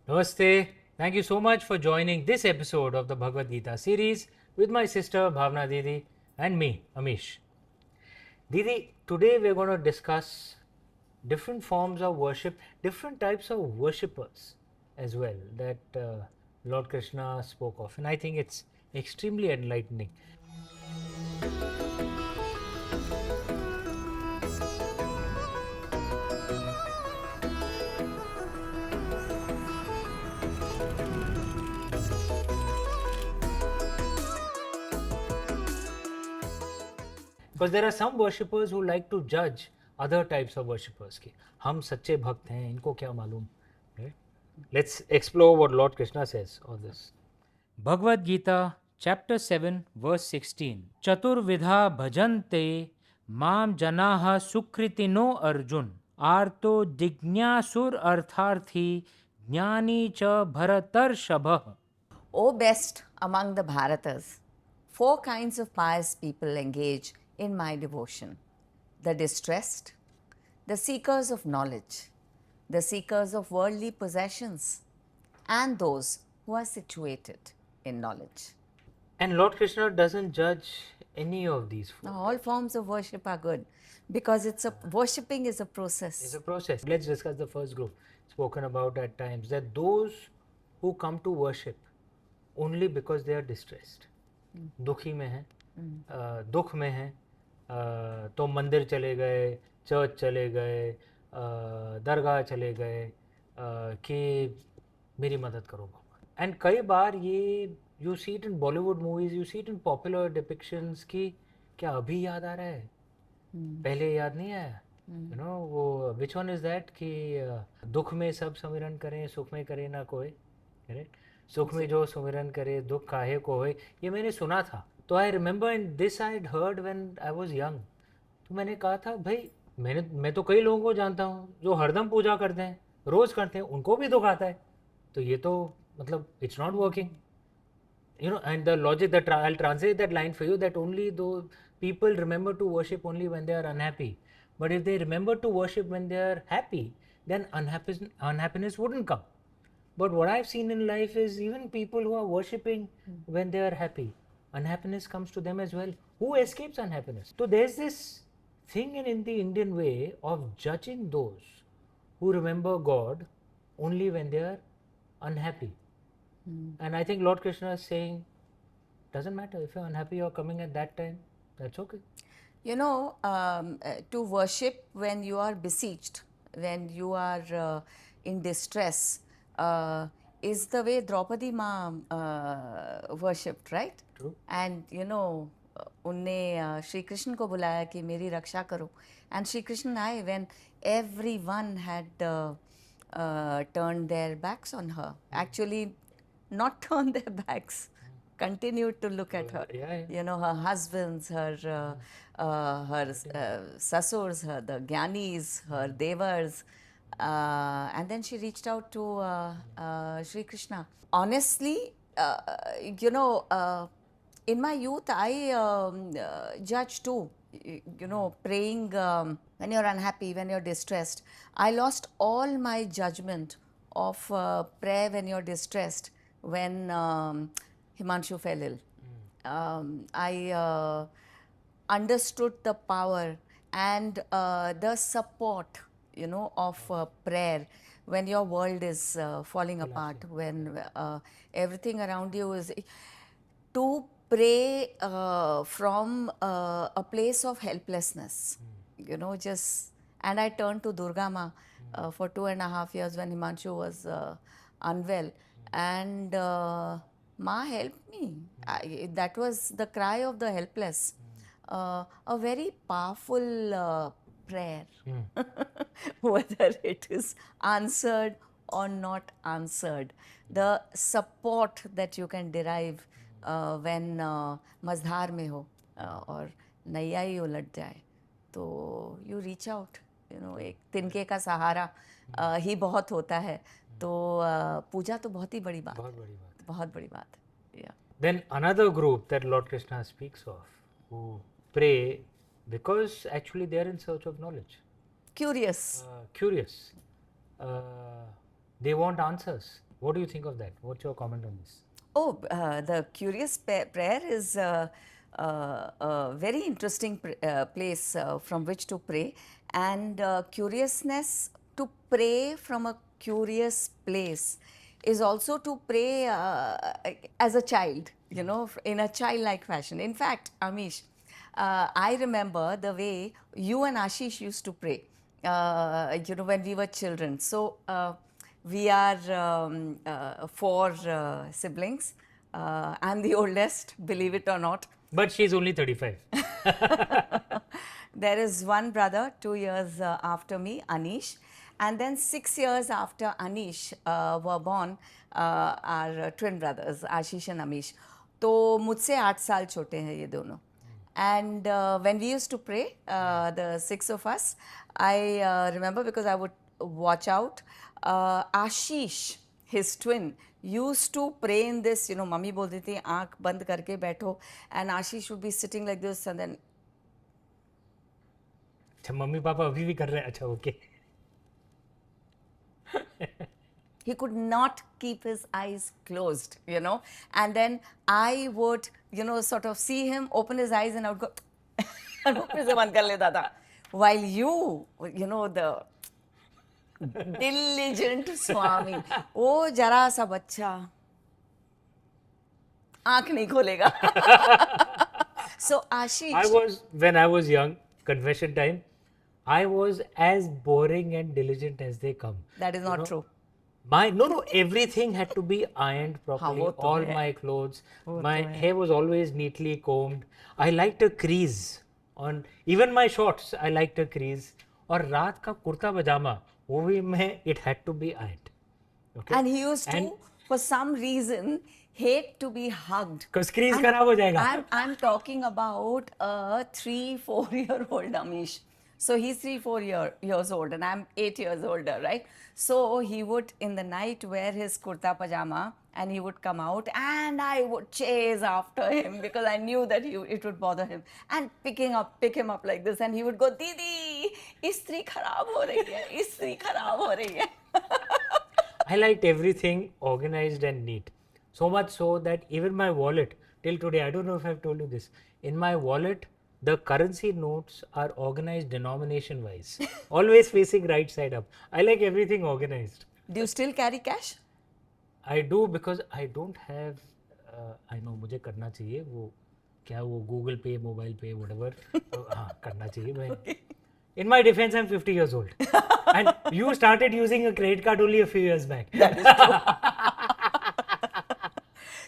Namaste. Thank you so much for joining this episode of the Bhagavad Gita series with my sister Bhavna Didi and me, Amish. Didi, today we're going to discuss different forms of worship, different types of worshippers as well that Lord Krishna spoke of. And I think it's extremely enlightening. Because there are some worshippers who like to judge other types of worshippers ki hum सच्चे भक्त हैं इनको क्या मालूम. Let's explore what Lord Krishna says on this. Bhagavad Gita chapter 7 verse 16 Chaturvidha bhajante mam janaha sukritino arjun arto jignasur artharthi jnani cha bharatar shabha. O best among the Bharatas, four kinds of pious people engage in my devotion: the distressed, the seekers of knowledge, the seekers of worldly possessions, and those who are situated in knowledge. And Lord Krishna doesn't judge any of these four. Now, all forms of worship are good because worshipping is a process. It's a process. Let's discuss the first group spoken about at times, that those who come to worship only because they are distressed. दुखी में हैं, दुख में हैं, तो मंदिर चले गए, चर्च चले गए, दरगाह चले गए कि मेरी मदद करो भगवान. एंड कई बार ये you see it in Bollywood movies, you see it in popular depictions की क्या अभी याद आ रहा है, पहले याद नहीं आया. यू नो वो विच वन इज दैट कि दुख में सब सुमिरन करें सुख में करे ना कोई, करेक्ट. सुख में जो सुमिरन करे दुख काहे को होए, ये मैंने सुना था. तो I remember in this I heard when I was young. तो मैंने कहा था भाई मैं तो कई लोगों को जानता हूँ जो हरदम पूजा करते हैं, रोज करते हैं, उनको भी दुख आता है. तो ये तो मतलब it's not working. You know, and the logic that I'll translate that line for you, that only though people remember to worship only when they are unhappy, but if they remember to worship when they are happy, then unhappiness wouldn't come. But what I've seen in life is even people who are worshipping when they are happy, unhappiness comes to them as well. Who escapes unhappiness? So there's this thing in the Indian way of judging those who remember God only when they are unhappy. And I think Lord Krishna is saying, doesn't matter if you're unhappy, you're coming at that time, that's okay. You know, to worship when you are besieged, when you are in distress, is the way Draupadi Ma worshipped, right? True. And you know, उनने श्री कृष्ण को बुलाया कि मेरी रक्षा करो. And Shri Krishna आए when everyone had turned their backs on her. Actually, not turned their backs, continued to look at her. Yeah. You know, her husbands, her sasurs, the Gyanis, her devas. And then she reached out to Shri Krishna. Honestly, you know, in my youth, I judged too. You know, praying when you're unhappy, when you're distressed. I lost all my judgment of prayer when you're distressed when Himanshu fell ill. I understood the power and the support, you know, of prayer when your world is falling apart, when everything around you is. To pray from a place of helplessness, you know, just. And I turned to Durga Ma for 2.5 years when Himanshu was unwell. And Ma helped me. That was the cry of the helpless. A very powerful prayer, whether it is answered or not answered. The support that you can derive when मझधार में हो और नैया ही उलट जाए, तो you reach out. You know, एक तिनके का सहारा ही बहुत होता है. तो पूजा तो बहुत ही बड़ी बात, बहुत बड़ी बात. Yeah. Then another group that Lord Krishna speaks of, who pray because actually they are in search of knowledge. Curious. Curious. They want answers. What do you think of that? What's your comment on this? Oh, the curious prayer is a very interesting place from which to pray, and curiousness to pray from a curious place is also to pray as a child, you know, in a childlike fashion. In fact, Amish, I remember the way you and Ashish used to pray, you know, when we were children. So, we are four siblings. I'm the oldest, believe it or not. But she's only 35. There is one brother, 2 years after me, Anish. And then 6 years after Anish were born our twin brothers, Ashish and Amish. तो मुझसे 8 साल छोटे हैं ये दोनों. And when we used to pray, the six of us, I remember because I would watch out. Ashish, his twin, used to pray in this, you know, mummy बोलती थी आँख बंद करके बैठो, and Ashish would be sitting like this, and then अच्छा mummy papa अभी भी कर रहे हैं अच्छा okay he could not keep his eyes closed, you know. And then I would, you know, sort of see him open his eyes, and I would go and फिर से बंद कर लेता था. While you know, the diligent Swami, वो जरा सा बच्चा आँख नहीं खोलेगा. So Ashish, when I was young, confession time, I was as boring and diligent as they come. that is not true. No, everything had to be ironed properly. वो तो All है. my clothes, my hair was always neatly combed. I liked a crease on even my shorts. I liked a crease. और रात का कुर्ता पजामा वो भी मैं it had to be ironed. Okay. And he used to, for some reason, hate to be hugged. Because crease खराब हो जाएगा. I'm talking about a 3-4-year-old Amish. So he's 3-4 years old, and I'm 8 years older, right? So he would in the night wear his kurta pajama, and he would come out, and I would chase after him because I knew that it would bother him, and pick him up like this, and he would go, Didi, istri kharab ho rahi hai, istri kharab ho rahi hai. I liked everything organized and neat. So much so that even my wallet, till today, I don't know if I've told you this, in my wallet, the currency notes are organized denomination wise, always facing right side up. I like everything organized. Do you still carry cash? I do because I don't have, I know मुझे करना चाहिए वो क्या वो Google Pay, Mobile Pay, whatever. हाँ करना चाहिए मैं. In my defense, I'm 50 years old. And you started using a credit card only a few years back. That is true.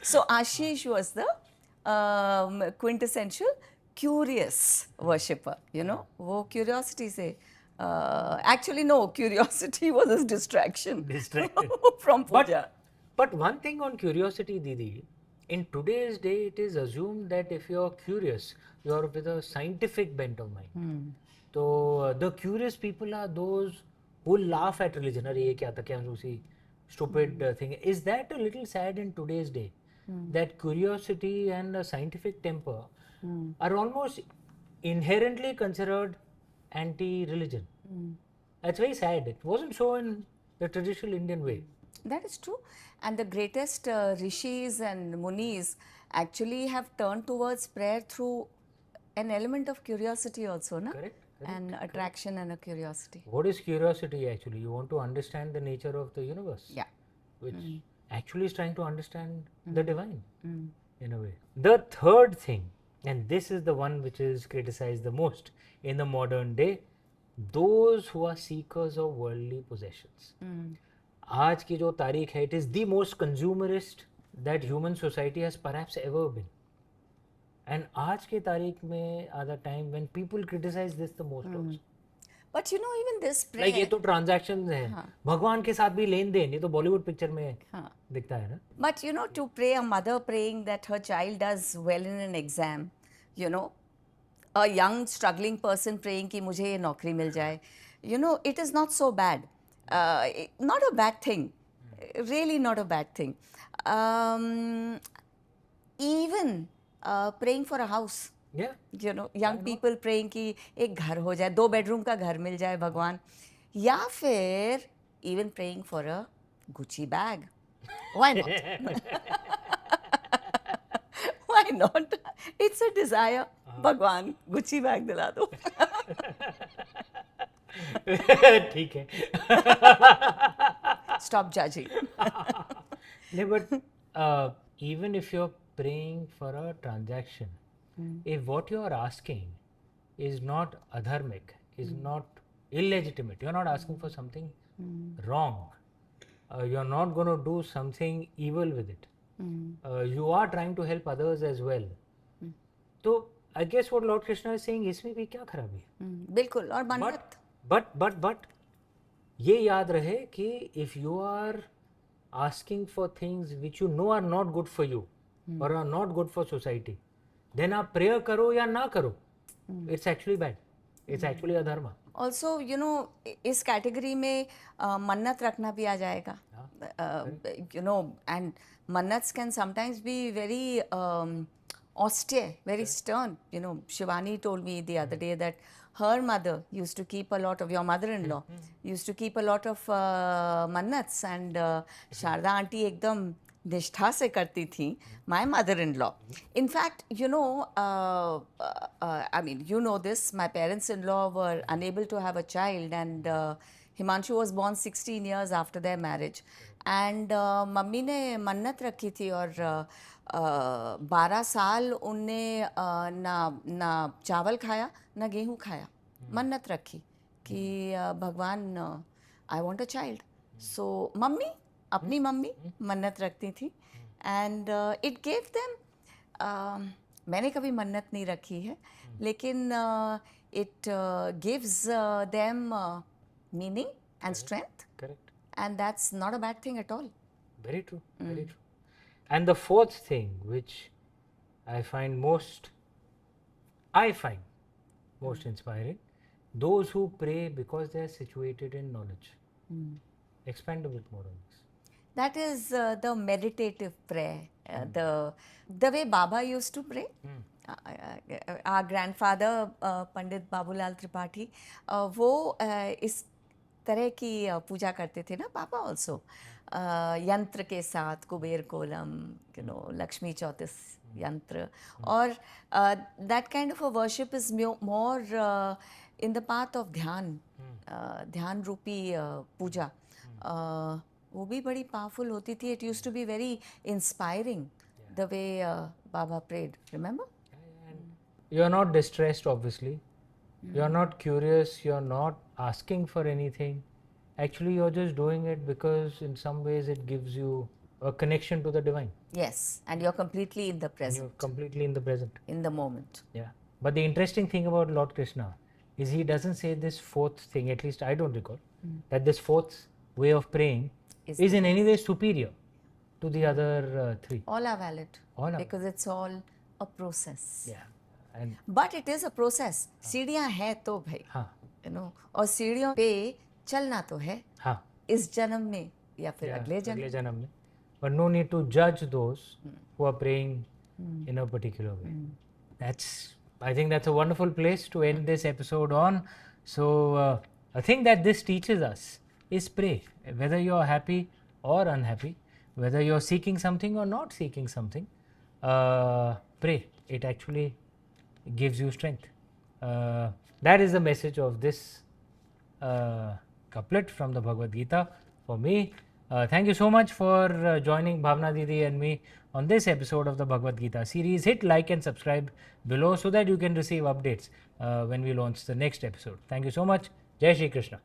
So Ashish was the quintessential curious worshipper, you know. वो curiosity से actually no, curiosity was his distraction. Distracted. From puja. But one thing on curiosity, Didi, in today's day, it is assumed that if you're curious, you're with a scientific bent of mind. So the curious people are those who laugh at religion. अरे ये क्या था क्या उसी stupid thing. Is that a little sad in today's day? That curiosity and a scientific temper are almost inherently considered anti-religion. That's very sad. It wasn't so in the traditional Indian way. That is true. And the greatest rishis and munis actually have turned towards prayer through an element of curiosity also, na? Correct. An attraction and a curiosity. What is curiosity actually? You want to understand the nature of the universe. Yeah. Which actually is trying to understand the divine in a way. The third thing, and this is the one which is criticized the most in the modern day, those who are seekers of worldly possessions. आज की जो तारीख है, it is the most consumerist that human society has perhaps ever been. And आज की तारीख में are the time when people criticize this the most also. But you know, even this prayer. Like ये तो transactions हैं, भगवान के साथ भी लेन देन, ये तो बॉलीवुड पिक्चर में दिखता है ना. But you know, to pray, a mother praying that her child does well in an exam, you know, a young struggling person praying कि मुझे ये नौकरी मिल जाए, you know, it is not so bad. Not a bad thing. Really not a bad thing. Even praying for a house. Yeah. You know, young people praying कि एक घर हो जाए, 2 bedroom का घर मिल जाए भगवान, या फिर even praying for a Gucci bag, Why not? Why not? It's a desire. भगवान गुच्ची बैग दिला दो. ठीक है. Stop judging. No, but even if you're praying for a transaction, if what you're asking is not adharmic, is not illegitimate, you're not asking for something wrong, you're not going to do something evil with it. You are trying to help others as well. So I guess what Lord Krishna is saying, इसमें भी क्या खराबी है? बिल्कुल. और मन्नत. But ये याद रहे कि if you are asking for things which you know are not good for you or are not good for society, then आप prayer करो या ना करो, it's actually bad. It's actually अधर्म. Also, you know, इस कैटेगरी में मन्नत रखना भी आ जाएगा. You know, and mannats can sometimes be very austere, very stern. You know, Shivani told me the other day that her mother used to keep a lot of, your mother-in-law used to keep a lot of mannats, and Sharda auntie ekdam निष्ठा से करती थी. My mother-in-law, in fact, you know, I mean, you know this, my parents-in-law were unable to have a child, and Himanshu was born 16 years after their marriage, and mummy ने मन्नत रखी थी, और 12 साल उनने ना चावल खाया ना गेहूँ खाया. मन्नत रखी कि भगवान, I want a child. So mummy, अपनी मम्मी मन्नत रखती थी, एंड इट गेव देम, मैंने कभी मन्नत नहीं रखी है, लेकिन it gives them meaning and strength, Correct. and that's not a bad thing at all. Very true. Very true. And the fourth thing, which I find most inspiring, those who pray because they are situated in knowledge. Expand a bit more on this. That is the meditative prayer, the way Baba used to pray. Our grandfather, Pandit Babulal Tripathi, वो इस तरह की पूजा करते थे ना. पापा also यंत्र के साथ, कुबेर कोलम, यू नो, लक्ष्मी चौतीस यंत्र, और that kind of a worship is more in the path of ध्यान, ध्यान रूपी पूजा. वो भी बड़ी पावरफुल होती थी. It used to be very inspiring the way Baba prayed. Remember? You are not distressed, obviously. You are not curious. You are not asking for anything. Actually, you are just doing it because in some ways it gives you a connection to the divine. Yes, and you're completely in the You're present, completely in the present. in the moment. Yeah. But the interesting thing about Lord Krishna is he doesn't say this fourth thing, at least I don't recall, that this fourth way of praying is in any way superior to the other three. All are valid. All are. Because it's all a process. Yeah. And But it is a process. सीढ़ियाँ हैं तो भाई, हाँ, you know, और सीढ़ियों पे चलना तो है, हाँ, इस जन्म में या फिर yeah, अगले जन्म. अगले जन्म में. But no need to judge those who are praying in a particular way. I think that's a wonderful place to end this episode on. So a thing that this teaches us is pray. Whether you're happy or unhappy, whether you're seeking something or not seeking something, pray. It actually gives you strength. That is the message of this couplet from the Bhagavad Gita for me. Thank you so much for joining Bhavna Didi and me on this episode of the Bhagavad Gita series. Hit like and subscribe below so that you can receive updates when we launch the next episode. Thank you so much. Jai Shri Krishna.